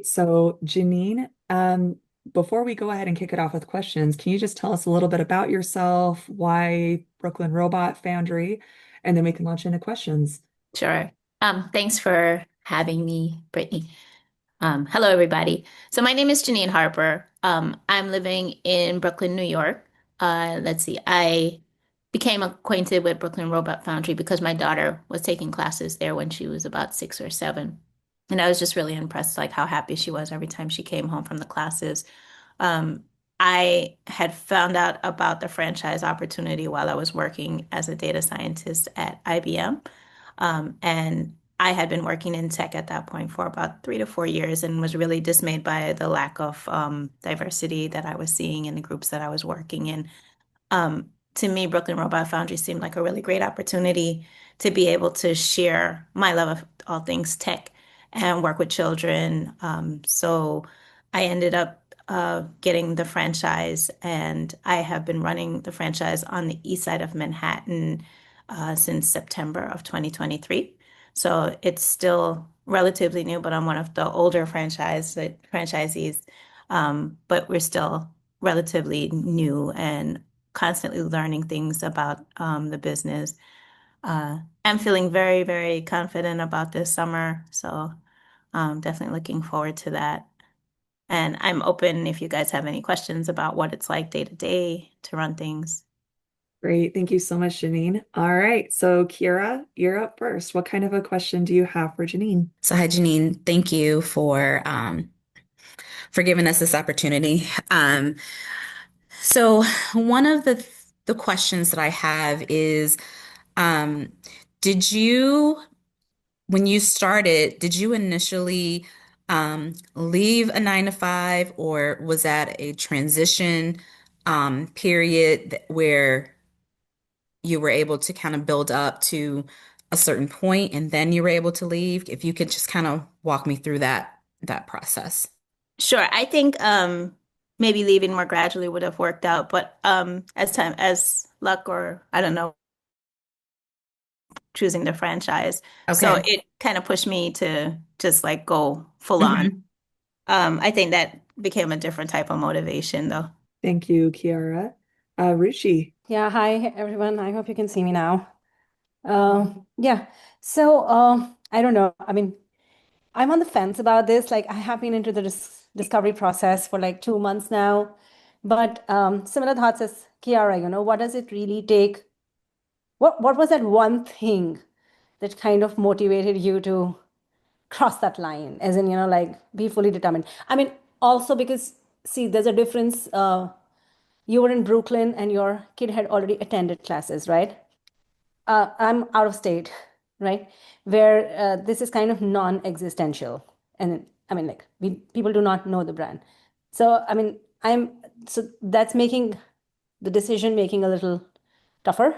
So, Janine, before we go ahead and kick it off with questions, can you just tell us a little bit about yourself, why Brooklyn Robot Foundry, and then we can launch into questions. Sure. Thanks for having me, Brittany. Hello, everybody. So my name is Janine Harper. I'm living in Brooklyn, New York. Let's see, I became acquainted with Brooklyn Robot Foundry because my daughter was taking classes there when she was about 6 or 7. And I was just really impressed, like how happy she was every time she came home from the classes. Um, I had found out about the franchise opportunity while I was working as a data scientist at IBM. And I had been working in tech at that point for about 3 to 4 years and was really dismayed by the lack of diversity that I was seeing in the groups that I was working in. To me, Brooklyn Robot Foundry seemed like a really great opportunity to be able to share my love of all things tech and work with children. So I ended up getting the franchise, and I have been running the franchise on the east side of Manhattan since September of 2023. So it's still relatively new, but I'm one of the older franchisees. But we're still relatively new and constantly learning things about the business. I'm feeling very, very confident about this summer, so definitely looking forward to that. And I'm open if you guys have any questions about what it's like day to day to run things. Great. Thank you so much, Janine. All right. So, Kira, you're up first. What kind of a question do you have for Janine? So, hi, Janine. Thank you for giving us this opportunity. So, one of the questions that I have is, um, did you, when you started, did you initially leave a 9 to 5, or was that a transition period where you were able to kind of build up to a certain point and then you were able to leave? If you could just kind of walk me through that process. Sure, I think maybe leaving more gradually would have worked out, but as luck or I don't know, choosing the franchise. So Okay. it kind of pushed me to just like go full on. Hmm. I think that became a different type of motivation though. Thank you, Kiara. Ruchi. Yeah, hi everyone. I hope you can see me now. Yeah. So, I don't know. I mean, I'm on the fence about this. Like, I have been into the discovery process for like 2 months now, but similar thoughts as Kiara. What does it really take? What was that one thing that kind of motivated you to cross that line, as in, like be fully determined? I mean, also because see, there's a difference. You were in Brooklyn and your kid had already attended classes, right? I'm out of state, right? Where this is kind of non-existential. And I mean, like, people do not know the brand. So, I mean, so that's making the decision making a little tougher.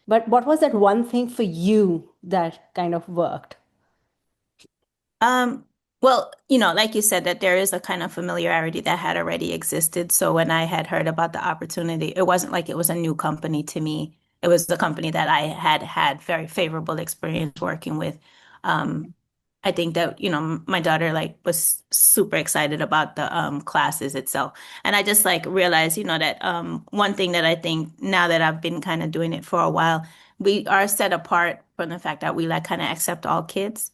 But what was that one thing for you that kind of worked? Um, well, like you said, that there is a kind of familiarity that had already existed. So when I had heard about the opportunity, it wasn't like it was a new company to me. It was the company that I had had very favorable experience working with. Um, I think that, my daughter like was super excited about the classes itself. And I just like realized, that one thing that I think now that I've been kind of doing it for a while, we are set apart from the fact that we like kind of accept all kids.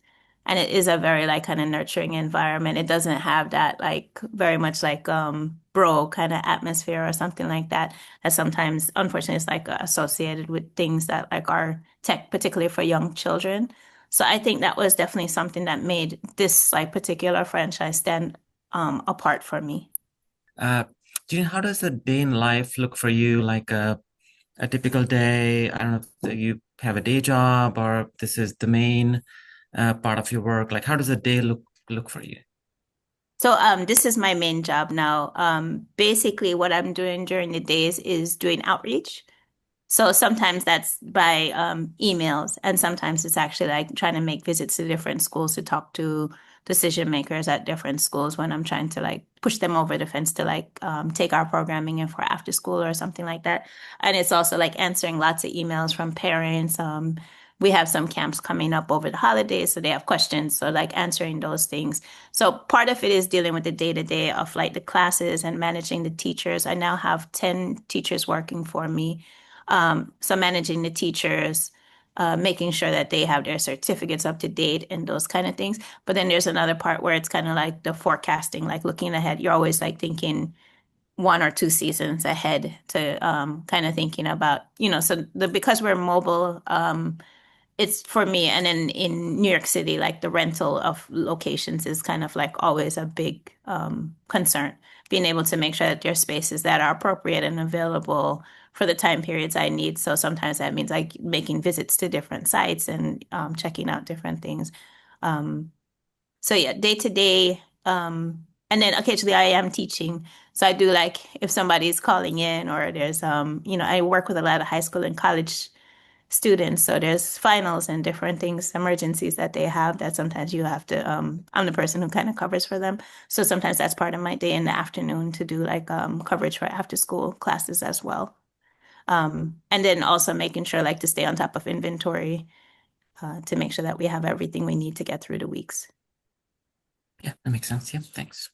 And it is a very like kind of nurturing environment. It doesn't have that like very much like bro kind of atmosphere or something like that. That sometimes, unfortunately, is like associated with things that like are tech, particularly for young children. So I think that was definitely something that made this like particular franchise stand apart for me. Uh, Jean, how does a day in life look for you? Like a typical day? I don't know if you have a day job or this is the main part of your work. Like, how does a day look for you? So this is my main job now. Basically what I'm doing during the days is doing outreach. So sometimes that's by emails, and sometimes it's actually like trying to make visits to different schools to talk to decision makers at different schools when I'm trying to like push them over the fence to like take our programming in for after school or something like that. And it's also like answering lots of emails from parents, we have some camps coming up over the holidays, so they have questions. So like answering those things. So part of it is dealing with the day-to-day of like the classes and managing the teachers. I now have 10 teachers working for me. So managing the teachers, making sure that they have their certificates up to date and those kind of things. But then there's another part where it's kind of like the forecasting, like looking ahead. You're always like thinking 1 or 2 seasons ahead to kind of thinking about, so because we're mobile, it's for me. And then in New York City, like the rental of locations is kind of like always a big concern. Being able to make sure that there's spaces that are appropriate and available for the time periods I need. So sometimes that means like making visits to different sites and checking out different things. Um, so yeah, day to day. And then occasionally I am teaching. So I do like if somebody's calling in or there's I work with a lot of high school and college students. So there's finals and different things, emergencies that they have that sometimes you have to I'm the person who kind of covers for them. So sometimes that's part of my day in the afternoon to do like coverage for after school classes as well. And then also making sure like to stay on top of inventory to make sure that we have everything we need to get through the weeks. Yeah, that makes sense. Yeah, thanks.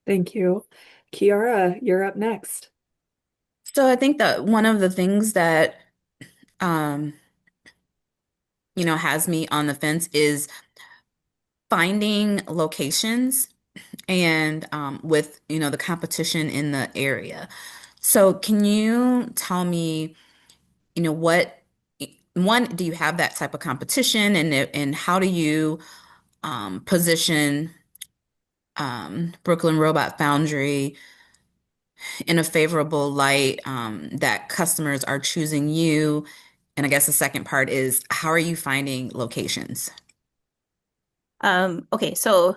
Thank you. Kiara, you're up next. So I think that one of the things that um, has me on the fence is finding locations and with, the competition in the area. So can you tell me, what one, do you have that type of competition and how do you position Brooklyn Robot Foundry in a favorable light that customers are choosing you? And I guess the second part is how are you finding locations? Okay, so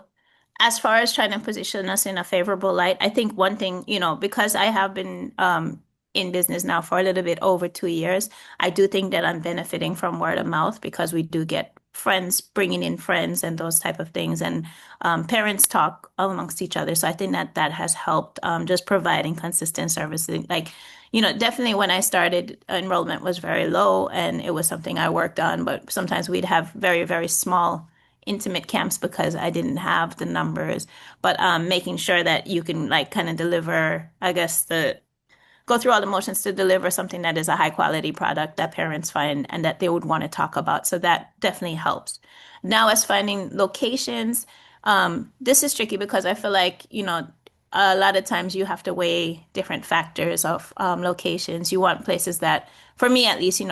as far as trying to position us in a favorable light, I think one thing, because I have been in business now for a little bit over 2 years, I do think that I'm benefiting from word of mouth because we do get friends bringing in friends and those type of things, and parents talk amongst each other. So I think that that has helped just providing consistent services. Like, definitely when I started, enrollment was very low, and it was something I worked on, but sometimes we'd have very, very small intimate camps because I didn't have the numbers, but making sure that you can like kind of deliver, I guess the go through all the motions to deliver something that is a high quality product that parents find and that they would want to talk about. So that definitely helps. Now, as finding locations, this is tricky because I feel like, a lot of times you have to weigh different factors of locations. You want places that, for me at least,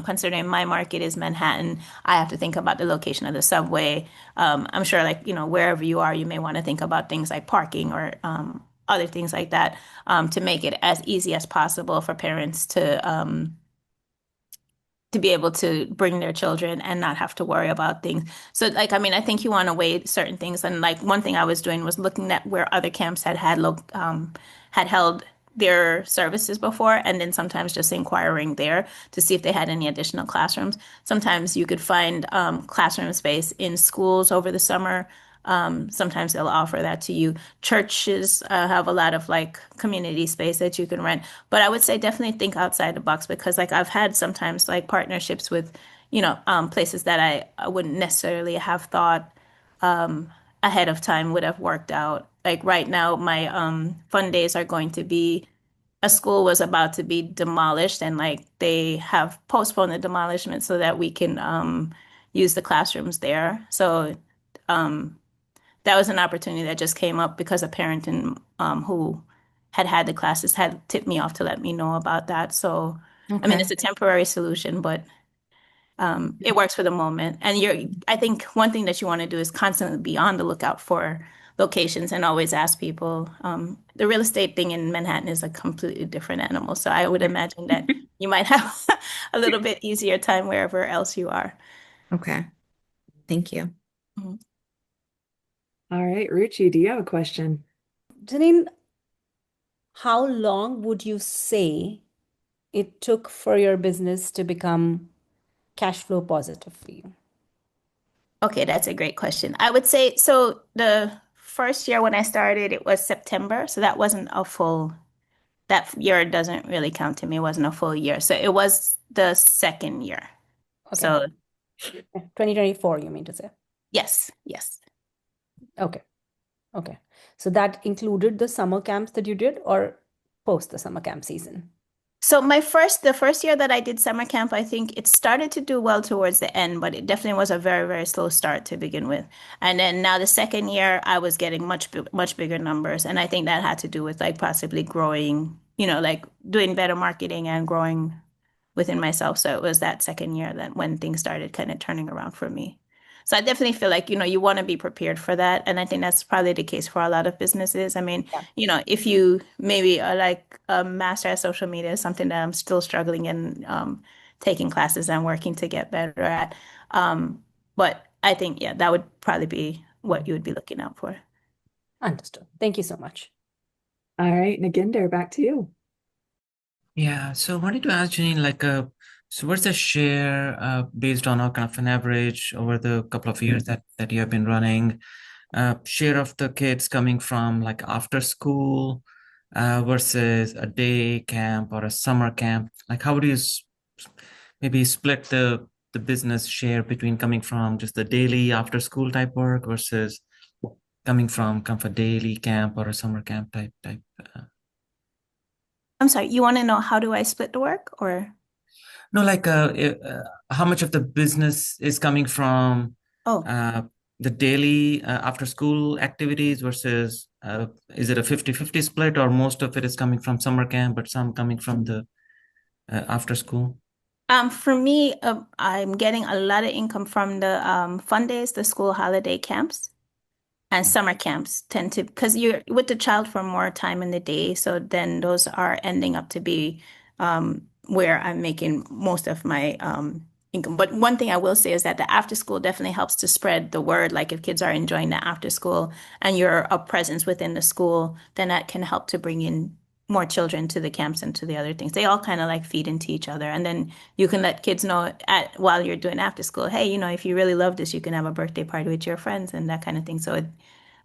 considering my market is Manhattan, I have to think about the location of the subway. I'm sure, like, wherever you are, you may want to think about things like parking or other things like that to make it as easy as possible for parents to be able to bring their children and not have to worry about things. So like, I mean, I think you want to weigh certain things. And like one thing I was doing was looking at where other camps had held their services before, and then sometimes just inquiring there to see if they had any additional classrooms. Sometimes you could find classroom space in schools over the summer. Sometimes they'll offer that to you. Churches have a lot of like community space that you can rent. But I would say definitely think outside the box because like I've had sometimes like partnerships with, places that I wouldn't necessarily have thought ahead of time would have worked out. Like right now, my fun days are going to be a school was about to be demolished and like they have postponed the demolishment so that we can use the classrooms there. So um, that was an opportunity that just came up because a parent who had the classes had tipped me off to let me know about that. So, I mean, Okay. it's a temporary solution, but it works for the moment. And I think one thing that you want to do is constantly be on the lookout for locations and always ask people. The real estate thing in Manhattan is a completely different animal. So I would imagine that you might have a little bit easier time wherever else you are. Okay. Thank you. Mhm. All right, Ruchi, do you have a question? Janine, how long would you say it took for your business to become cash flow positive for you? Okay, that's a great question. I would say so the first year when I started, it was September. So that wasn't a full, that year doesn't really count to me. It wasn't a full year. So it was the second year. Okay. So 2024, you mean to say? yes, yes. Okay. Okay. So that included the summer camps that you did or post the summer camp season? So the first year that I did summer camp, I think it started to do well towards the end, but it definitely was a very, very slow start to begin with. And then now the second year, I was getting much bigger numbers, and I think that had to do with like possibly growing, like doing better marketing and growing within myself. So it was that second year that when things started kind of turning around for me. So I definitely feel like, you want to be prepared for that. And I think that's probably the case for a lot of businesses. I mean, Yeah. if you maybe are like a master at social media is something that I'm still struggling in, taking classes and working to get better at. But I think, yeah, that would probably be what you would be looking out for. Understood. Thank you so much. All right, Naginder, back to you. Yeah, so I wanted to ask Janine, so what's the share based on a kind of an average over the couple of years that you have been running, share of the kids coming from like after school versus a day camp or a summer camp? Like, how would you maybe split the business share between coming from just the daily after school type work versus coming from kind of a daily camp or a summer camp type? I'm sorry, you want to know how do I split the work or? No, how much of the business is coming from Oh. uh, the daily after school activities versus is it a 50-50 split, or most of it is coming from summer camp, but some coming from the after school? For me, I'm getting a lot of income from the fun days, the school holiday camps, and summer camps tend to, because you're with the child for more time in the day, so then those are ending up to be where I'm making most of my income. But one thing I will say is that the after school definitely helps to spread the word. Like if kids are enjoying the after school and you're a presence within the school, then that can help to bring in more children to the camps and to the other things. They all kind of like feed into each other. And then you can let kids know while you're doing after school, hey, if you really love this, you can have a birthday party with your friends and that kind of thing. So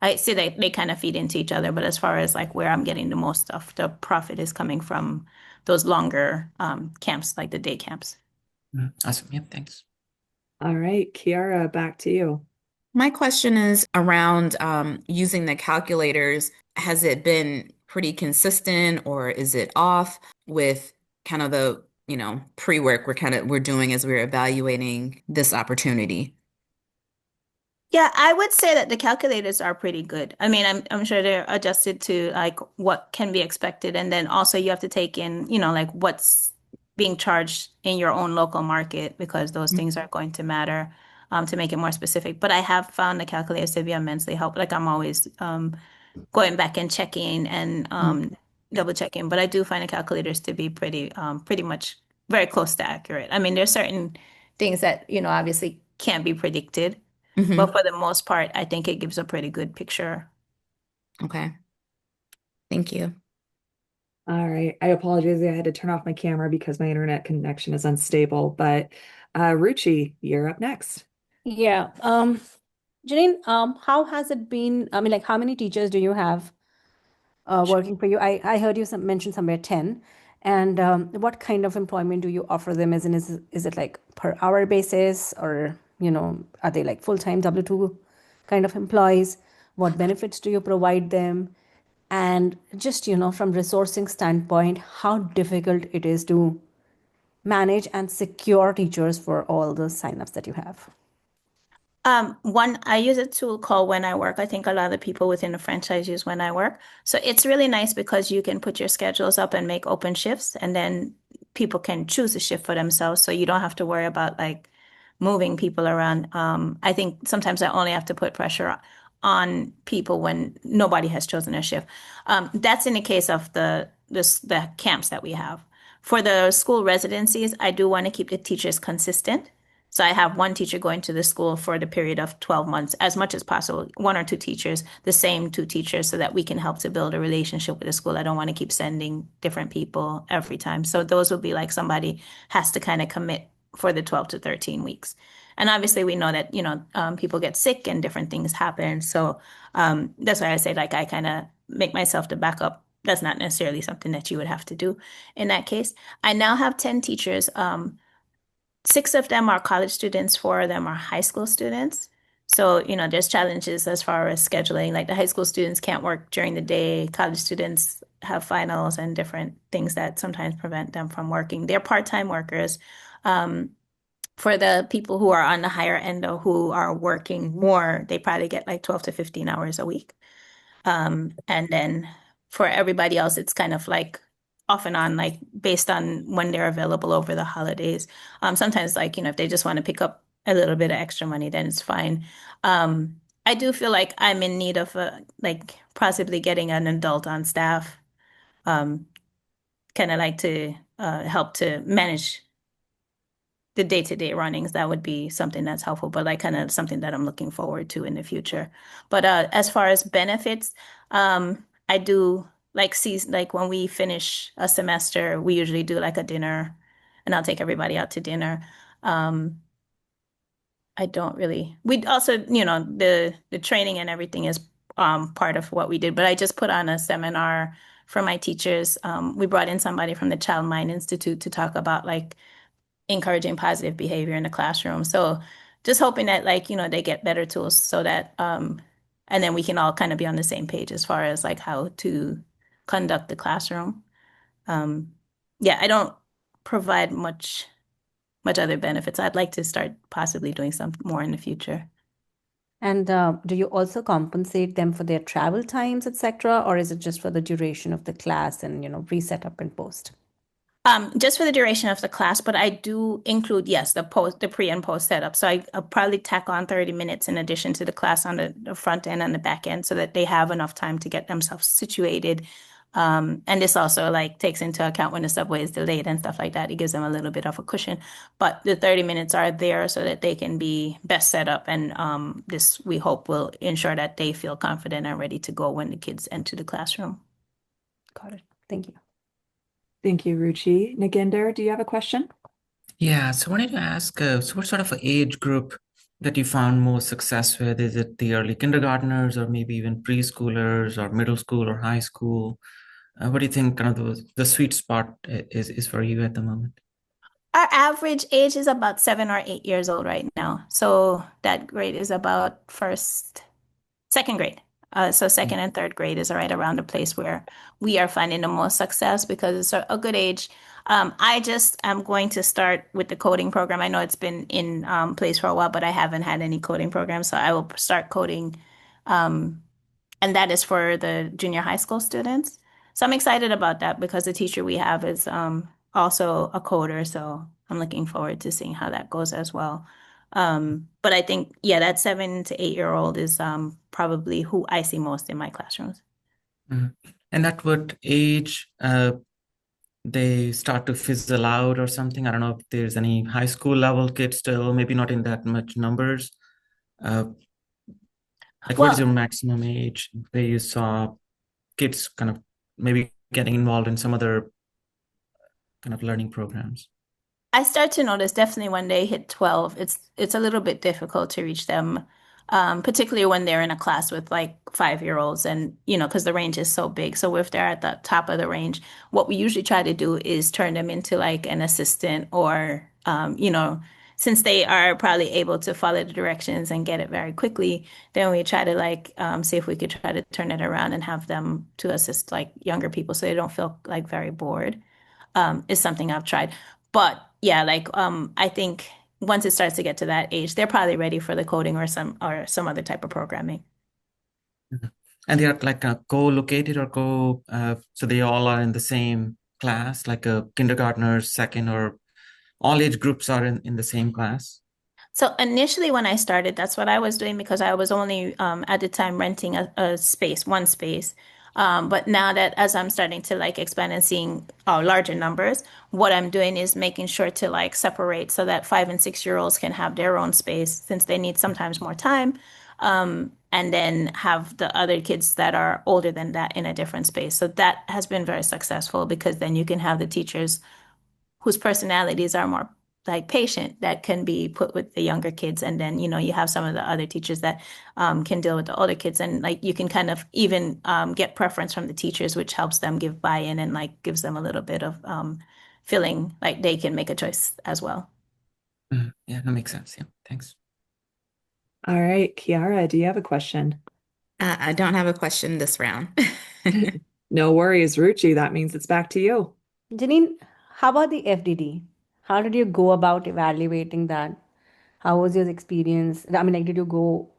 I see they kind of feed into each other. But as far as like where I'm getting the most stuff, the profit is coming from those longer camps, like the day camps. Awesome. Yeah, thanks. All right, Kiara, back to you. My question is around using the calculators. Has it been pretty consistent or is it off with kind of the, pre-work we're doing as we're evaluating this opportunity? Yeah, I would say that the calculators are pretty good. I mean, I'm sure they're adjusted to like what can be expected, and then also you have to take in, like what's being charged in your own local market because those things are going to matter to make it more specific. But I have found the calculators to be immensely helpful. Like I'm always going back and checking and double checking, but I do find the calculators to be pretty much very close to accurate. I mean, there's certain things that, obviously can't be predicted. But Mm-hmm. for the most part, I think it gives a pretty good picture. Okay. Thank you. All right, I apologize. I had to turn off my camera because my internet connection is unstable. But Ruchi, you're up next. Yeah. Janine, how has it been? I mean, like, how many teachers do you have working for you? I heard you mention somewhere 10. And what kind of employment do you offer them? Is it like per hour basis or, are they like full-time W-2 kind of employees? What benefits do you provide them? And just, from resourcing standpoint, how difficult it is to manage and secure teachers for all the signups that you have. I use a tool called When I Work. I think a lot of people within the franchise use When I Work. So it's really nice because you can put your schedules up and make open shifts, and then people can choose a shift for themselves. So you don't have to worry about like moving people around. I think sometimes I only have to put pressure on people when nobody has chosen a shift. That's in the case of the camps that we have. For the school residencies, I do want to keep the teachers consistent. So I have one teacher going to the school for the period of 12 months, as much as possible, one or two teachers, the same two teachers, so that we can help to build a relationship with the school. I don't want to keep sending different people every time. So those would be like somebody has to kind of commit for the 12 to 13 weeks. And obviously we know that, people get sick and different things happen. So that's why I say like I kind of make myself the backup. That's not necessarily something that you would have to do in that case. I now have 10 teachers. six of them are college students, four of them are high school students. So, there's challenges as far as scheduling. Like the high school students can't work during the day. College students have finals and different things that sometimes prevent them from working. They're part-time workers. Um, for the people who are on the higher end or who are working more, they probably get like 12 to 15 hours a week. And then for everybody else, it's kind of like off and on, like based on when they're available over the holidays. Sometimes, like, if they just want to pick up a little bit of extra money, then it's fine. I do feel like I'm in need of like possibly getting an adult on staff, um, kind of like to help to manage the day-to-day runnings. That would be something that's helpful, but like kind of something that I'm looking forward to in the future. But as far as benefits, I do like see like when we finish a semester, we usually do like a dinner, and I'll take everybody out to dinner. Um, I don't really. We also, the training and everything is part of what we did. But I just put on a seminar for my teachers. We brought in somebody from the Child Mind Institute to talk about like encouraging positive behavior in the classroom. So just hoping that like, they get better tools so that and then we can all kind of be on the same page as far as like how to conduct the classroom. Um, yeah, I don't provide much other benefits. I'd like to start possibly doing some more in the future. And do you also compensate them for their travel times, etc., or is it just for the duration of the class and reset up and post? Just for the duration of the class, but I do include, yes, the pre and post setup. So I'll probably tack on 30 minutes in addition to the class on the front end and the back end so that they have enough time to get themselves situated. And this also like takes into account when the subway is delayed and stuff like that. It gives them a little bit of a cushion. But the 30 minutes are there so that they can be best set up. And this, we hope, will ensure that they feel confident and ready to go when the kids enter the classroom. Got it. Thank you. Thank you, Ruchi. Naginder, do you have a question? Yeah, so I wanted to ask, so what sort of age group that you found most success with? Is it the early kindergartners or maybe even preschoolers or middle school or high school? What do you think kind of the sweet spot is for you at the moment? Our average age is about 7 or 8 years old right now. So that grade is about second grade. So second and third grade is right around the place where we are finding the most success because it's a good age. I just am going to start with the coding program. I know it's been in place for a while, but I haven't had any coding program. So I will start coding um, and that is for the junior high school students. So I'm excited about that because the teacher we have is also a coder. So I'm looking forward to seeing how that goes as well. But I think, yeah, that 7 to 8 year old is probably who I see most in my classrooms. Mhm. And at what age they start to fizzle out or something? I don't know if there's any high school level kids still, maybe not in that much numbers. Uh, like what is Well, your maximum age where you saw kids kind of maybe getting involved in some other kind of learning programs? I start to notice definitely when they hit 12, it's a little bit difficult to reach them, particularly when they're in a class with like 5 year olds and, because the range is so big. So if they're at the top of the range, what we usually try to do is turn them into like an assistant or, since they are probably able to follow the directions and get it very quickly, then we try to like see if we could try to turn it around and have them to assist like younger people so they don't feel like very bored is something I've tried. But yeah, like I think once it starts to get to that age, they're probably ready for the coding or some other type of programming. Mhm. And they are like co-located or so they all are in the same class, like a kindergartners, second, or all age groups are in the same class. So initially, when I started, that's what I was doing because I was only at the time renting a space, one space. But now that as I'm starting to like expand and seeing larger numbers, what I'm doing is making sure to like separate so that 5 and 6 year olds can have their own space since they need sometimes more time. And then have the other kids that are older than that in a different space. So that has been very successful because then you can have the teachers whose personalities are more like patient that can be put with the younger kids and then you have some of the other teachers that can deal with the older kids and like you can kind of even get preference from the teachers which helps them give buy-in and like gives them a little bit of feeling like they can make a choice as well. Yeah, that makes sense. Yeah, thanks. All right, Kiara, do you have a question? I don't have a question this round. No worries, Ruchi. That means it's back to you. Janine, how about the FDD? How did you go about evaluating that? How was your experience? I mean, like, did you go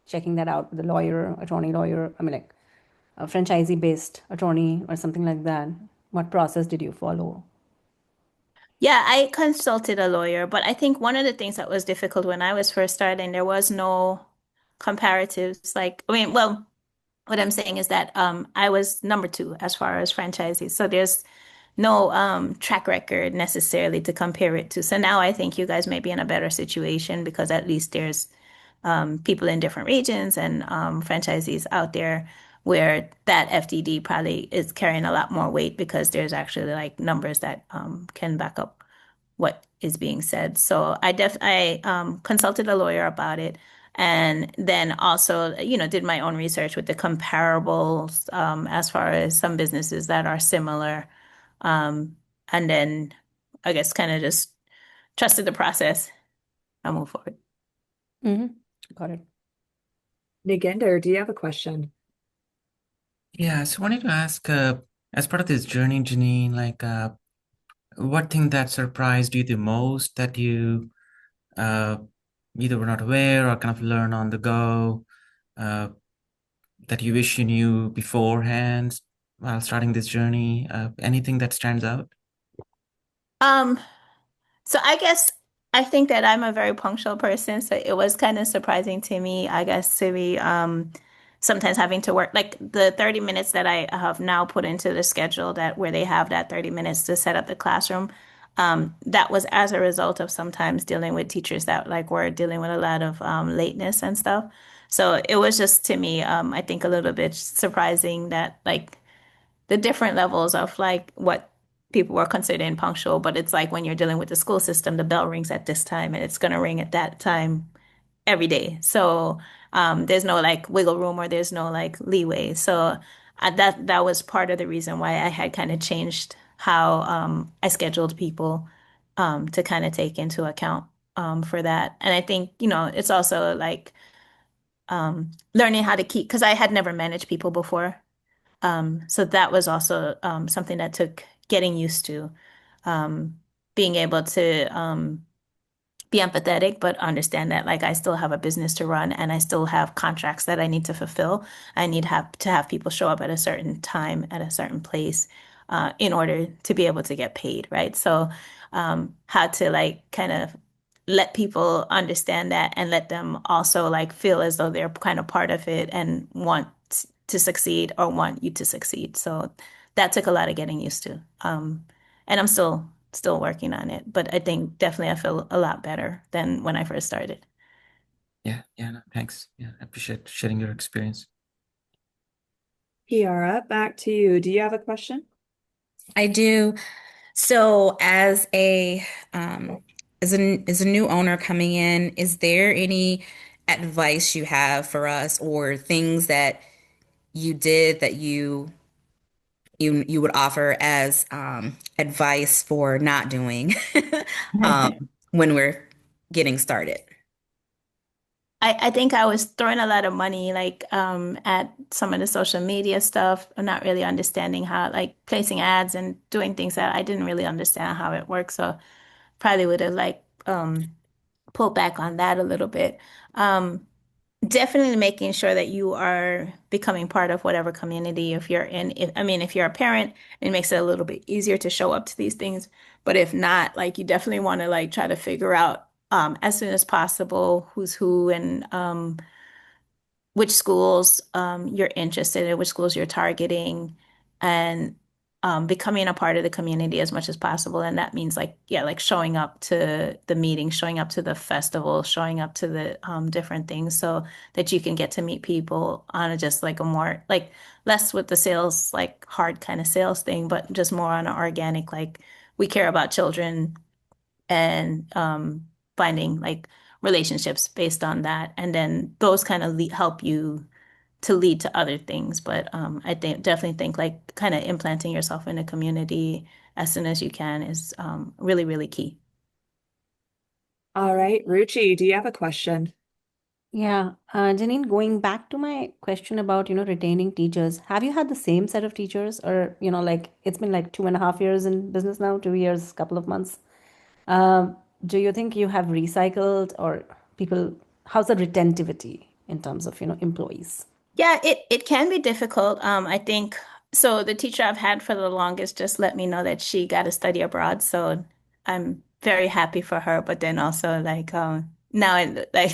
checking that out with a lawyer, attorney lawyer? I mean, like, a franchisee-based attorney or something like that? What process did you follow? Yeah, I consulted a lawyer, but I think one of the things that was difficult when I was first starting, there was no comparatives. Like, I mean, well, what I'm saying is that I was number two as far as franchisees. So there's no track record necessarily to compare it to. So now I think you guys may be in a better situation because at least there's people in different regions and franchisees out there where that FDD probably is carrying a lot more weight because there's actually like numbers that can back up what is being said. So I consulted a lawyer about it and then also, did my own research with the comparables as far as some businesses that are similar. And then I guess kind of just trusted the process. I move forward. Mm-hmm. Got it. Nagender, do you have a question? Yeah, so I wanted to ask, as part of this journey, Janine, what thing that surprised you the most that you uh, either were not aware or kind of learn on the go, uh, that you wish you knew beforehand while starting this journey? Anything that stands out? Um, So I guess I think that I'm a very punctual person, so it was kind of surprising to me, I guess, to be sometimes having to work like the 30 minutes that I have now put into the schedule that where they have that 30 minutes to set up the classroom. That was as a result of sometimes dealing with teachers that like were dealing with a lot of lateness and stuff. So it was just to me, I think a little bit surprising that like the different levels of like what people were considering punctual, but it's like when you're dealing with the school system, the bell rings at this time and it's going to ring at that time every day. So there's no like wiggle room or there's no like leeway. So that was part of the reason why I had kind of changed how I scheduled people to kind of take into account for that. And I think, it's also like learning how to keep, because I had never managed people before. So that was also something that took getting used to, um, being able to be empathetic, but understand that like I still have a business to run and I still have contracts that I need to fulfill. I need to have people show up at a certain time at a certain place in order to be able to get paid, right? So how to like kind of let people understand that and let them also like feel as though they're kind of part of it and want to succeed or want you to succeed. So that took a lot of getting used to. And I'm still working on it, but I think definitely I feel a lot better than when I first started. Yeah, yeah, no, thanks. Yeah, I appreciate sharing your experience. Kiara, back to you. Do you have a question? I do. So, um, as a new owner coming in, is there any advice you have for us or things that you did that you would offer as advice for not doing when we're getting started? I think I was throwing a lot of money like at some of the social media stuff, not really understanding how like placing ads and doing things that I didn't really understand how it works. So probably would have like pulled back on that a little bit. Um, Definitely making sure that you are becoming part of whatever community if you're in. I mean, if you're a parent, it makes it a little bit easier to show up to these things. But if not, like you definitely want to like try to figure out as soon as possible who's who and which schools you're interested in, which schools you're targeting, and becoming a part of the community as much as possible. And that means like, yeah, like showing up to the meetings, showing up to the festival, showing up to the different things so that you can get to meet people on a just like a more like less with the sales, like hard kind of sales thing, but just more on an organic, like we care about children and finding like relationships based on that. And then those kind of help you to lead to other things. But I think definitely think like kind of implanting yourself in a community as soon as you can is really, really key. All right, Ruchi, do you have a question? Yeah, Janine, going back to my question about, retaining teachers, have you had the same set of teachers or, like it's been like 2.5 years in business now, 2 years, couple of months. Um, do you think you have recycled or people, how's the retentivity in terms of, employees? Yeah, it can be difficult. I think so. The teacher I've had for the longest just let me know that she got to study abroad, so I'm very happy for her. But then also like now I like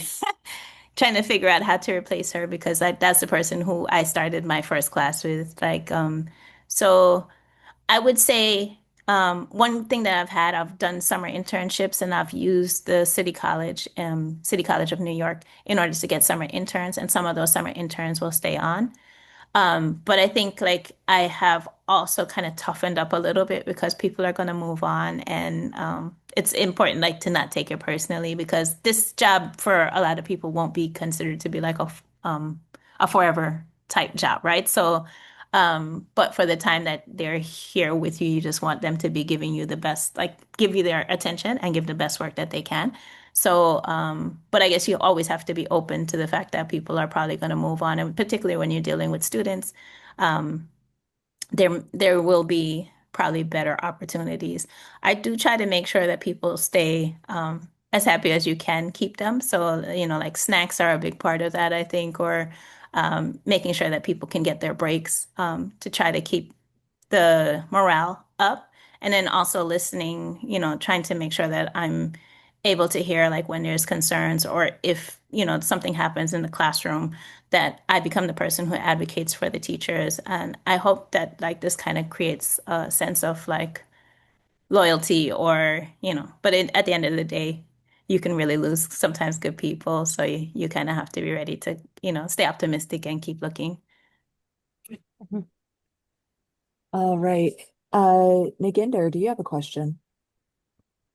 trying to figure out how to replace her because that's the person who I started my first class with. So. I would say one thing that I've done summer internships and I've used the City College of New York in order to get summer interns, and some of those summer interns will stay on. But I think like I have also kind of toughened up a little bit because people are going to move on, and it's important like to not take it personally because this job for a lot of people won't be considered to be like a forever type job, right? So, but for the time that they're here with you, you just want them to be giving you the best, like give you their attention and give the best work that they can. So, but I guess you always have to be open to the fact that people are probably going to move on, and particularly when you're dealing with students, um, there will be probably better opportunities. I do try to make sure that people stay as happy as you can keep them. So, like snacks are a big part of that, I think, or making sure that people can get their breaks to try to keep the morale up, and then also listening, trying to make sure that I'm able to hear like when there's concerns or if, something happens in the classroom that I become the person who advocates for the teachers. And I hope that like this kind of creates a sense of like loyalty or, but at the end of the day, you can really lose sometimes good people. So you kind of have to be ready to, stay optimistic and keep looking. Mhm. All right. Naginder, do you have a question?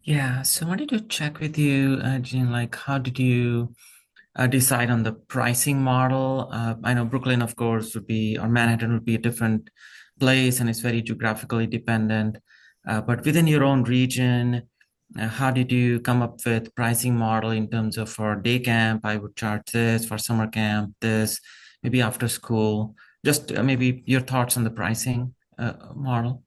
Yeah, so I wanted to check with you, Jean, like how did you decide on the pricing model? I know Brooklyn, of course, would be, or Manhattan would be a different place and it's very geographically dependent. But within your own region, how did you come up with pricing model in terms of for day camp, I would charge this, for summer camp, this, maybe after school? Just maybe your thoughts on the pricing model.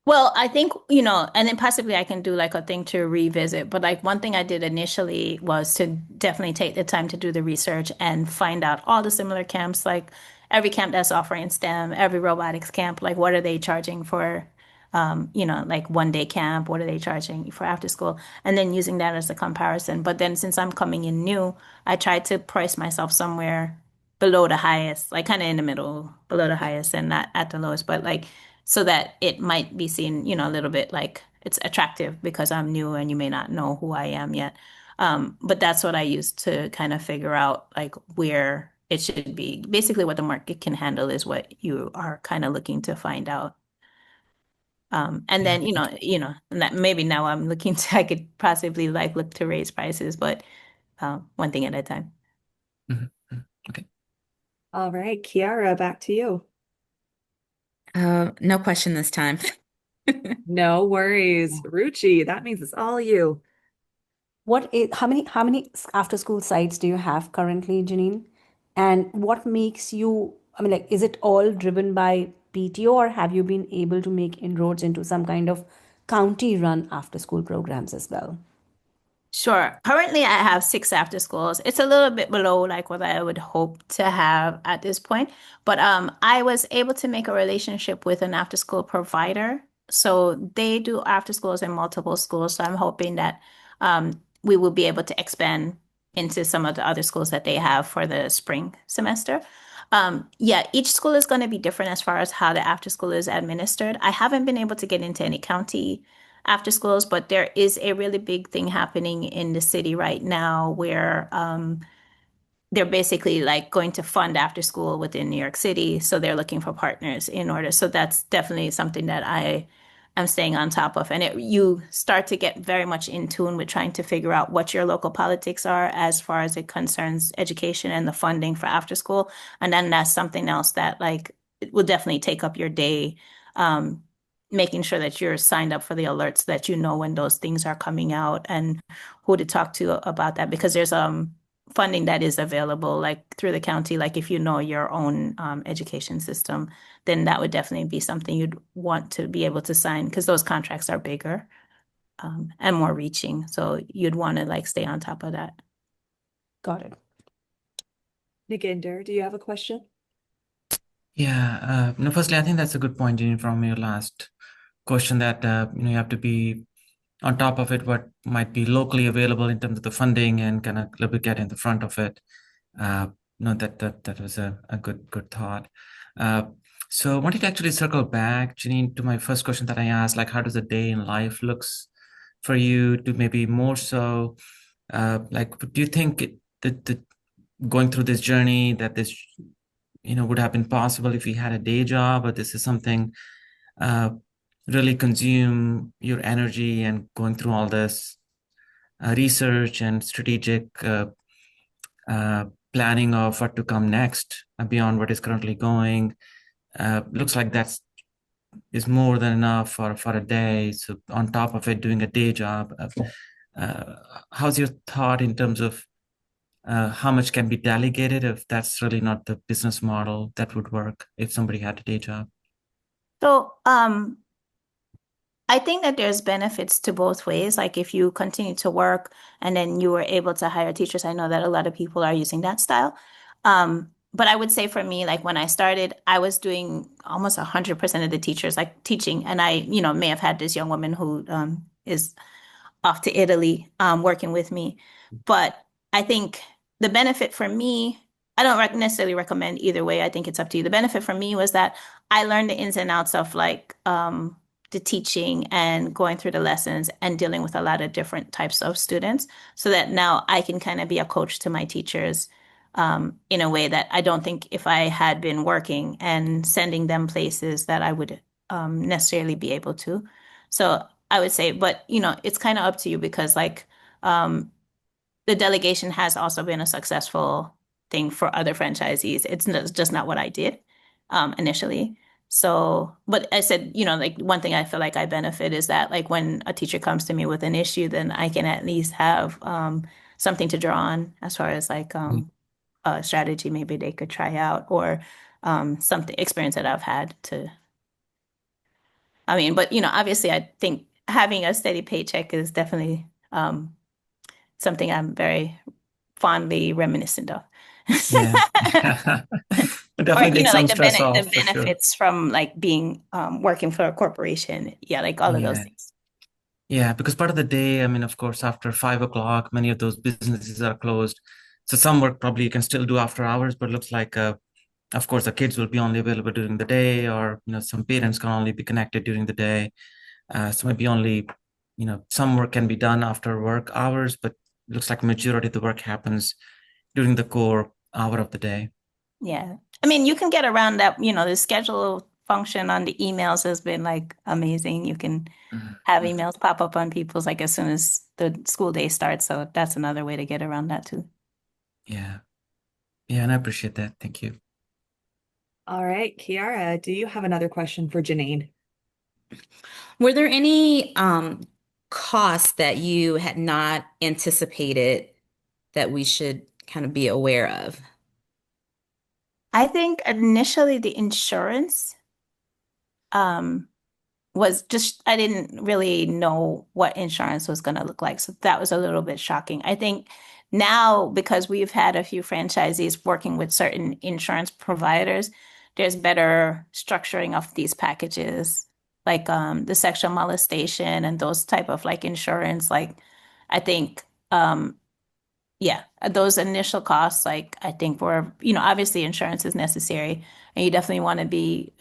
Well, I think, and then possibly I can do like a thing to revisit, but like one thing I did initially was to definitely take the time to do the research and find out all the similar camps, like every camp that's offering STEM, every robotics camp, like what are they charging for, like 1 day camp, what are they charging for after school, and then using that as a comparison. But then since I'm coming in new, I tried to price myself somewhere below the highest, like kind of in the middle, below the highest and not at the lowest, but like so that it might be seen, a little bit like it's attractive because I'm new and you may not know who I am yet. But that's what I use to kind of figure out like where it should be. Basically, what the market can handle is what you are kind of looking to find out. And Yeah. then, and that maybe now I'm looking to, I could possibly like look to raise prices, but one thing at a time. Mhm, mhm. Okay. All right, Kiara, back to you. No question this time. No worries. Ruchi, that means it's all you. How many after school sites do you have currently, Janine? And what makes you, I mean, like, is it all driven by PTO or have you been able to make inroads into some kind of county run after school programs as well? Sure. Currently, I have 6 after schools. It's a little bit below like what I would hope to have at this point, but I was able to make a relationship with an after school provider. So they do after schools in multiple schools. So I'm hoping that we will be able to expand into some of the other schools that they have for the spring semester. Yeah, each school is going to be different as far as how the after school is administered. I haven't been able to get into any county after schools, but there is a really big thing happening in the city right now where they're basically like going to fund after school within New York City. So they're looking for partners in order. So that's definitely something that I am staying on top of. And you start to get very much in tune with trying to figure out what your local politics are as far as it concerns education and the funding for after school. And then that's something else that like it will definitely take up your day. Um, making sure that you're signed up for the alerts, that you know when those things are coming out and who to talk to about that, because there's funding that is available like through the county. Like if you know your own education system, then that would definitely be something you'd want to be able to sign, because those contracts are bigger and more reaching. So you'd want to like stay on top of that. Got it. Naginder, do you have a question? Yeah, no, firstly, I think that's a good point, Jean, from your last question that you have to be on top of it, what might be locally available in terms of the funding and kind of a little bit get in the front of it. Uh, no, that was a good thought. Uh, so I wanted to actually circle back, Janine, to my first question that I asked, like how does a day in life looks for you, to maybe more so, like do you think that going through this journey that this would have been possible if you had a day job, or this is something uh, really consume your energy and going through all this research and strategic planning of what to come next beyond what is currently going. Looks like that's is more than enough for a day. So on top of it, doing a day job. How's your thought in terms of how much can be delegated if that's really not the business model that would work if somebody had a day job? So, I think that there's benefits to both ways. Like if you continue to work and then you were able to hire teachers, I know that a lot of people are using that style. But I would say for me, like when I started, I was doing almost 100% of the teachers, like teaching. And I, may have had this young woman who is off to Italy working with me. But I think the benefit for me, I don't necessarily recommend either way. I think it's up to you. The benefit for me was that I learned the ins and outs of like the teaching and going through the lessons and dealing with a lot of different types of students, so that now I can kind of be a coach to my teachers in a way that I don't think if I had been working and sending them places that I would necessarily be able to. So I would say, but it's kind of up to you, because like the delegation has also been a successful thing for other franchisees. It's just not what I did initially. So, but I said, like one thing I feel like I benefit is that like when a teacher comes to me with an issue, then I can at least have something to draw on as far as like a strategy maybe they could try out, or something experience that I've had to. I mean, but obviously, I think having a steady paycheck is definitely something I'm very fondly reminiscent of. Yeah. Or, Definitely take like some stress the off for sure. benefits from like being working for a corporation. Yeah, like all of those Yeah. things. Yeah, because part of the day, I mean, of course, after 5 o'clock, many of those businesses are closed. So some work probably you can still do after hours, but looks like, of course, the kids will be only available during the day, or some parents can only be connected during the day. So maybe only, some work can be done after work hours, but looks like majority of the work happens during the core hour of the day. Yeah. I mean, you can get around that, the schedule function on the emails has been like amazing. You can have Mhm. emails pop up on people's like as soon as the school day starts. So that's another way to get around that too. Yeah. Yeah, and I appreciate that. Thank you. All right, Kiara, do you have another question for Janine? Were there any costs that you had not anticipated that we should kind of be aware of? I think initially the insurance um was just, I didn't really know what insurance was going to look like. So that was a little bit shocking. I think now, because we've had a few franchisees working with certain insurance providers, there's better structuring of these packages, like the sexual molestation and those type of like insurance. Like, I think, yeah, those initial costs, like I think were, obviously insurance is necessary, and you definitely want to be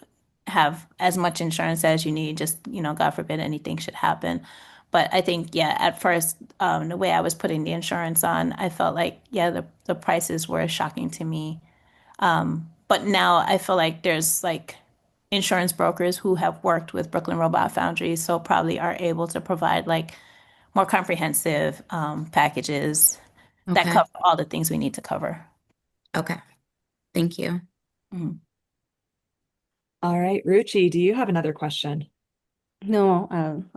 have as much insurance as you need, just, God forbid anything should happen. But I think, yeah, at first, the way I was putting the insurance on, I felt like, yeah, the prices were shocking to me. But now I feel like there's like insurance brokers who have worked with Brooklyn Robot Foundry, so probably are able to provide like more comprehensive packages that Okay. cover all the things we need to cover. Okay. Thank you. Mhm. All right, Ruchi, do you have another question? No,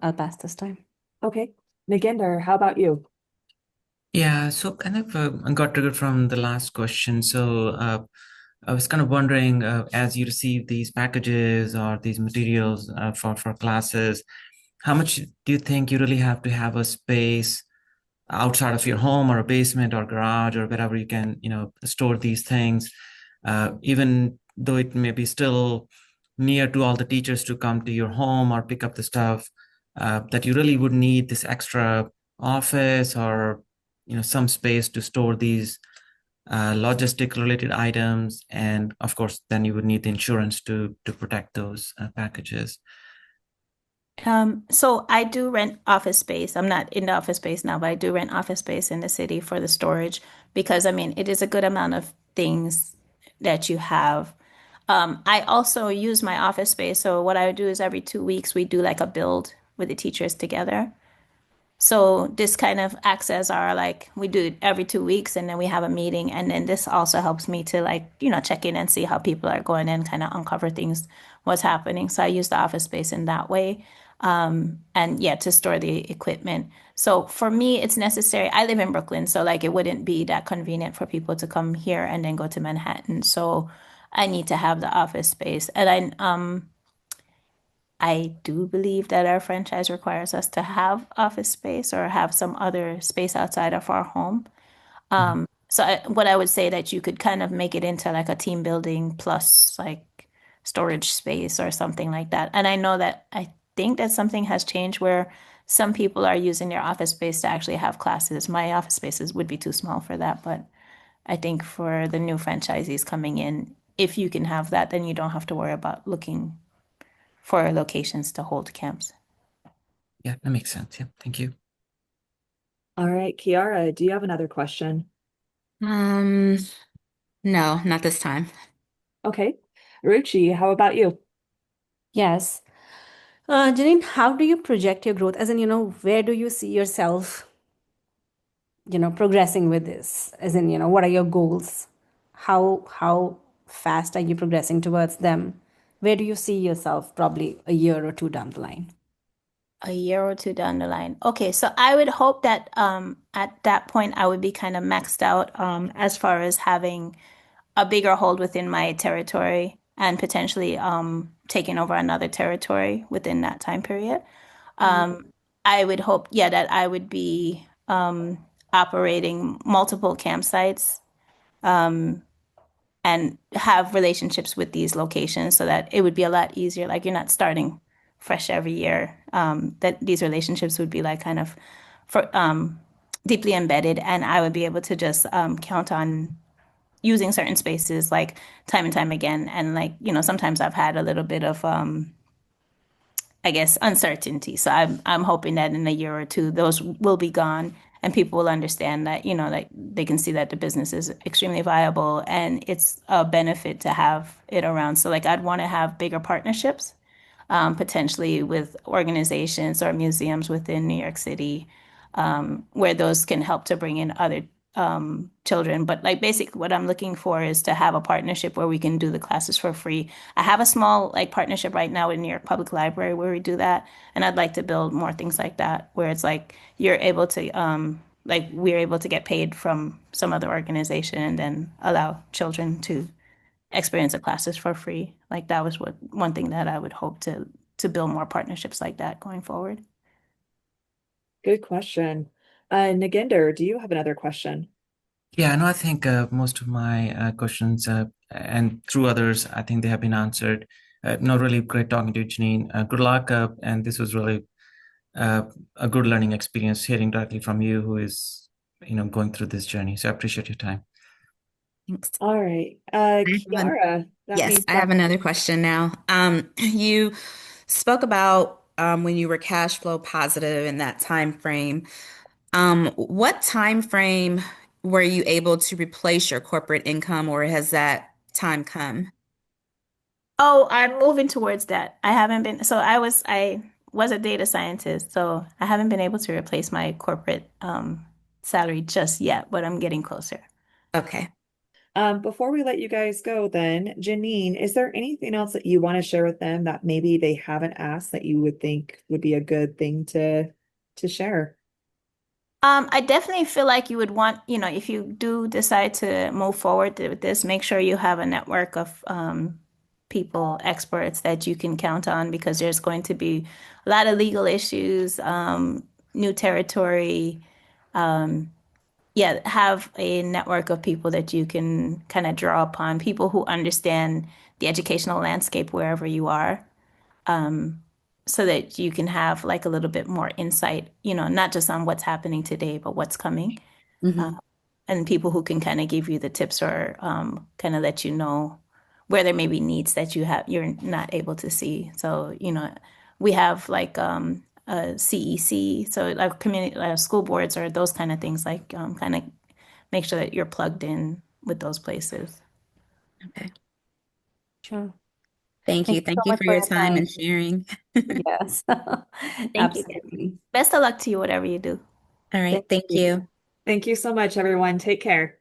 I'll pass this time. Okay. Naginder, how about you? Yeah, so kind of I got triggered from the last question. So I was kind of wondering, as you receive these packages or these materials for classes, how much do you think you really have to have a space outside of your home or a basement or garage or wherever you can, store these things, even though it may be still near to all the teachers to come to your home or pick up the stuff, that you really would need this extra office or, some space to store these logistic related items. And of course, then you would need the insurance to protect those packages. So I do rent office space. I'm not in the office space now, but I do rent office space in the city for the storage because I mean it is a good amount of things that you have. I also use my office space. So what I would do is every 2 weeks we do like a build with the teachers together. So this kind of acts as our like we do it every 2 weeks and then we have a meeting and then this also helps me to like, check in and see how people are going and kind of uncover things, what's happening. So I use the office space in that way. And yeah, to store the equipment. So for me, it's necessary. I live in Brooklyn, so like it wouldn't be that convenient for people to come here and then go to Manhattan. So I need to have the office space. And I do believe that our franchise requires us to have office space or have some other space outside of our home. Mhm. What I would say that you could kind of make it into like a team building plus like storage space or something like that. And I know that I think that something has changed where some people are using their office space to actually have classes. My office spaces would be too small for that, but I think for the new franchisees coming in, if you can have that, then you don't have to worry about looking for locations to hold camps. Yeah, that makes sense. Yeah, thank you. All right, Kiara, do you have another question? Um, no, not this time. Okay. Ruchi, how about you? Yes. Janine, how do you project your growth? As in, where do you see yourself, progressing with this? As in, what are your goals? How fast are you progressing towards them? Where do you see yourself probably a year or two down the line? A year or two down the line. Okay, so I would hope that at that point I would be kind of maxed out as far as having a bigger hold within my territory and potentially taking over another territory within that time period. Mhm. I would hope, yeah, that I would be operating multiple campsites and have relationships with these locations so that it would be a lot easier. Like you're not starting fresh every year. That these relationships would be like kind of for deeply embedded, and I would be able to just count on using certain spaces like time and time again. And like sometimes I've had a little bit of I guess, uncertainty. So I'm hoping that in a year or two, those will be gone and people will understand that, like they can see that the business is extremely viable and it's a benefit to have it around. So like I'd want to have bigger partnerships, potentially with organizations or museums within New York City, where those can help to bring in other children. But like basically what I'm looking for is to have a partnership where we can do the classes for free. I have a small like partnership right now with New York Public Library where we do that. And I'd like to build more things like that, where it's like you're able to like we're able to get paid from some other organization and then allow children to experience the classes for free. Like that was what one thing that I would hope to build more partnerships like that going forward. Good question. Naginder, do you have another question? Yeah, no, I think most of my questions and through others, I think they have been answered. No, really great talking to you, Janine. Good luck, and this was really uh, a good learning experience hearing directly from you, who is, going through this journey. So I appreciate your time. Thanks. All right. I have an- Kiara, that yes, means I that. have another question now. You spoke about when you were cash flow positive in that time frame. What time frame were you able to replace your corporate income, or has that time come? Oh, I'm moving towards that. I was a data scientist, so I haven't been able to replace my corporate salary just yet, but I'm getting closer. Okay. Before we let you guys go, then, Janine, is there anything else that you want to share with them that maybe they haven't asked that you would think would be a good thing to share? I definitely feel like you would want, if you do decide to move forward with this, make sure you have a network of people, experts that you can count on because there's going to be a lot of legal issues, new territory. Um, yeah, have a network of people that you can kind of draw upon, people who understand the educational landscape wherever you are, so that you can have like a little bit more insight, not just on what's happening today, but what's coming. Uh, Hmm. and people who can kind of give you the tips or kind of let you know where there may be needs that you're not able to see. So, we have like a CEC, so like community school boards or those kind of things, like kind of make sure that you're plugged in with those places. Okay. Sure. Thank Thank you. you so Thank you much for for your your time time. and sharing. Yes, Thank you. absolutely. Best of luck to you, whatever you do. All right. Thank Thank you. you. Thank you so much, everyone. Take care.